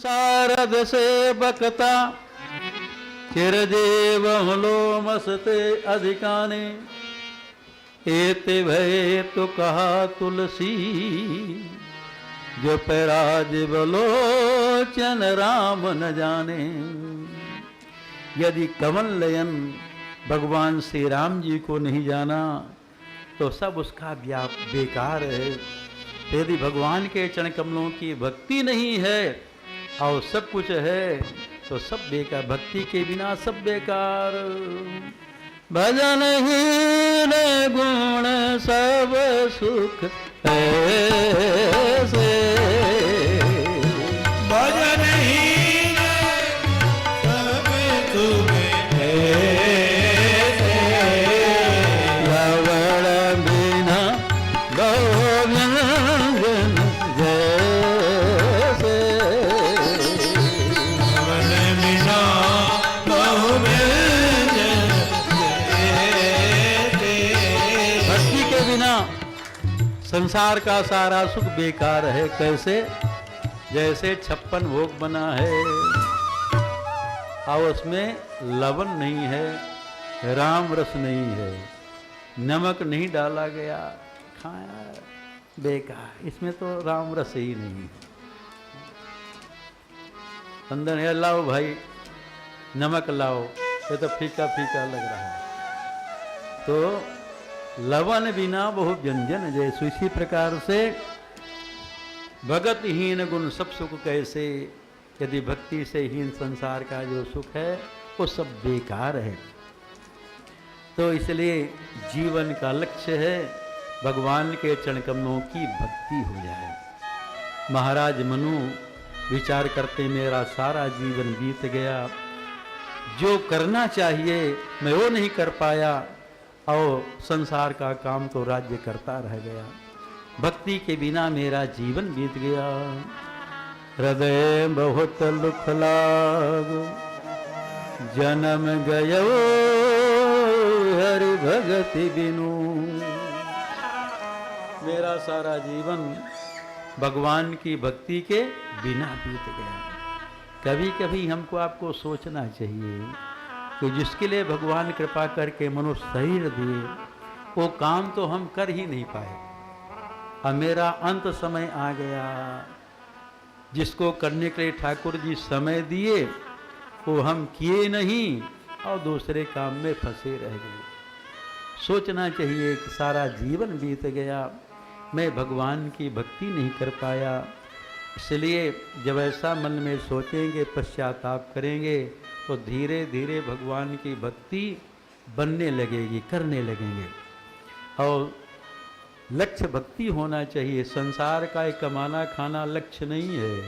सारद से बकता चिरजीव लोमसते अधिकाने एते भय तो कहा तुलसी जो पैराज बलोचन राम न जाने। यदि कमल लयन भगवान श्री राम जी को नहीं जाना तो सब उसका बेकार है। यदि भगवान के चरण कमलों की भक्ति नहीं है और सब कुछ है तो सब बेकार, भक्ति के बिना सब बेकार। भजन हीन गुण सब सुख ऐसे, भजन हीन सब सुख ऐसे, लवण बिना गोविंद जैसे, लवण बिना गोविंद जैसे। भक्ति के बिना संसार का सारा सुख बेकार है। कैसे? जैसे 56 भोग बना है और उसमें लवण नहीं है, राम रस नहीं है, नमक नहीं डाला गया, खाया बेकार, इसमें तो राम रस ही नहीं है। अंदर है लाओ भाई नमक लाओ, ये तो फीका फीका लग रहा है। तो लवण बिना बहु व्यंजन जैसे, इसी प्रकार से भगत हीन गुण सब सुख कैसे। यदि भक्ति से हीन संसार का जो सुख है वो सब बेकार है। तो इसलिए जीवन का लक्ष्य है भगवान के चरण कमलों की भक्ति हो जाए। महाराज मनु विचार करते मेरा सारा जीवन बीत गया, जो करना चाहिए मैं वो नहीं कर पाया और संसार का काम तो राज्य करता रह गया। भक्ति के बिना मेरा जीवन बीत गया। हृदय बहुत दुख लागो जन्म गयो हरि भगति बिनु। मेरा सारा जीवन भगवान की भक्ति के बिना बीत गया। कभी कभी हमको आपको सोचना चाहिए कि जिसके लिए भगवान कृपा करके मनुष्य शरीर दिए वो काम तो हम कर ही नहीं पाए। अब मेरा अंत समय आ गया, जिसको करने के लिए ठाकुर जी समय दिए वो हम किए नहीं और दूसरे काम में फंसे रह गए। सोचना चाहिए कि सारा जीवन बीत गया, मैं भगवान की भक्ति नहीं कर पाया। इसलिए जब ऐसा मन में सोचेंगे, पश्चाताप करेंगे तो धीरे धीरे भगवान की भक्ति बनने लगेगी, करने लगेंगे। और लक्ष्य भक्ति होना चाहिए। संसार का एक कमाना खाना लक्ष्य नहीं है।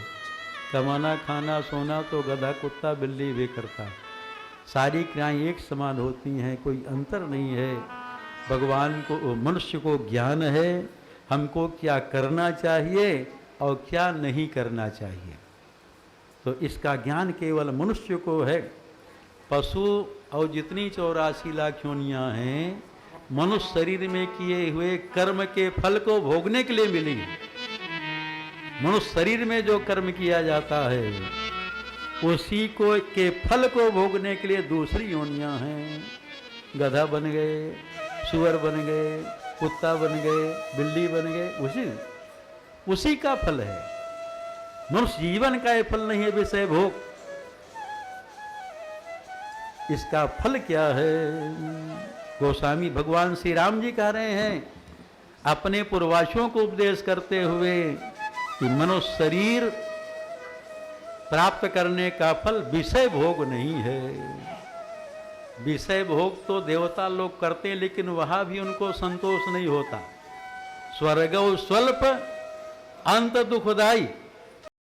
कमाना खाना सोना तो गधा कुत्ता बिल्ली भी करता। सारी क्रियाएं एक समान होती हैं, कोई अंतर नहीं है। भगवान को, मनुष्य को ज्ञान है हमको क्या करना चाहिए और क्या नहीं करना चाहिए। तो इसका ज्ञान केवल मनुष्य को है। पशु और जितनी 84 लाख योनियां हैं मनुष्य शरीर में किए हुए कर्म के फल को भोगने के लिए मिली। मनुष्य शरीर में जो कर्म किया जाता है उसी को के फल को भोगने के लिए दूसरी योनियां हैं। गधा बन गए, सुअर बन गए, कुत्ता बन गए, बिल्ली बन गए, उसी का फल है। मनुष्य जीवन का ये फल नहीं है विषय भोग। इसका फल क्या है? गोस्वामी भगवान श्री राम जी कह रहे हैं अपने पूर्वजों को उपदेश करते हुए कि मनुष्य शरीर प्राप्त करने का फल विषय भोग नहीं है। विषय भोग तो देवता लोग करते हैं लेकिन वहां भी उनको संतोष नहीं होता। स्वर्गौ स्वल्प अंत दुखदाई।